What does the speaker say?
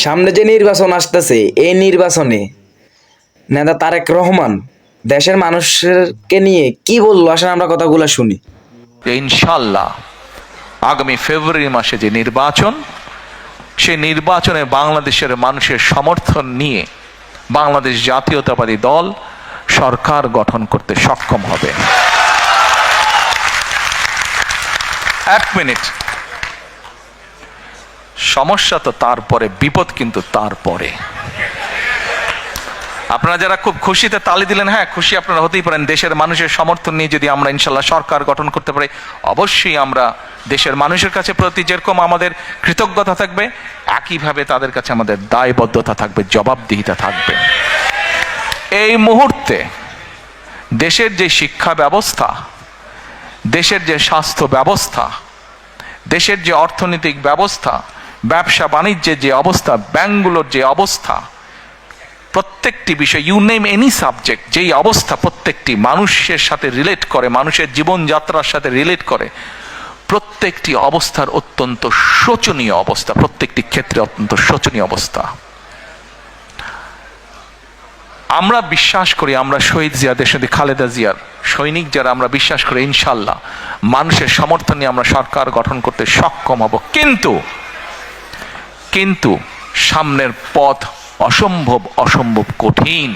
সামনে যে নির্বাচন আসতেছে, এই নির্বাচনে নেতা তারেক রহমান দেশের মানুষকে নিয়ে কি বললো, আসলে আমরা কথাগুলো শুনি। ইনশাল্লাহ আগামী ফেব্রুয়ারি মাসে যে নির্বাচন, সেই নির্বাচনে বাংলাদেশের মানুষের সমর্থন নিয়ে বাংলাদেশ জাতীয়তাবাদী দল সরকার গঠন করতে সক্ষম হবে। এক মিনিট, সমস্যা তো তারপরে, বিপদ কিন্তু তারপরে। আপনারা যারা খুব খুশিতে তালি দিলেন, হ্যাঁ খুশি আপনারা হতেই পারেন, দেশের মানুষের সমর্থন নিয়ে যদি আমরা ইনশাল্লাহ সরকার গঠন করতে পারি, অবশ্যই আমরা দেশের মানুষের কাছে প্রতি যেরকম আমাদের কৃতজ্ঞতা থাকবে, একইভাবে তাদের কাছে আমাদের দায়বদ্ধতা থাকবে, জবাবদিহিতা থাকবে। এই মুহূর্তে দেশের যে শিক্ষা ব্যবস্থা, দেশের যে স্বাস্থ্য ব্যবস্থা, দেশের যে অর্থনৈতিক ব্যবস্থা, ব্যবসা বাণিজ্যের যে অবস্থা, ব্যাংকগুলোর যে অবস্থা, প্রত্যেকটি বিষয়, ইউ নেম এনি সাবজেক্ট, যেই অবস্থা প্রত্যেকটি মানুষের সাথে রিলেট করে, মানুষের জীবনযাত্রার সাথে রিলেট করে, প্রত্যেকটি অবস্থার অত্যন্ত শোচনীয় অবস্থা, প্রত্যেকটি ক্ষেত্রে অত্যন্ত শোচনীয় অবস্থা। আমরা বিশ্বাস করি, আমরা শহীদ জিয়া, দেশনেত্রী খালেদা জিয়ার সৈনিক যারা, আমরা বিশ্বাস করি ইনশাল্লাহ মানুষের সমর্থন নিয়ে আমরা সরকার গঠন করতে সক্ষম হব। কিন্তু সামনের পথ অসম্ভব কঠিন।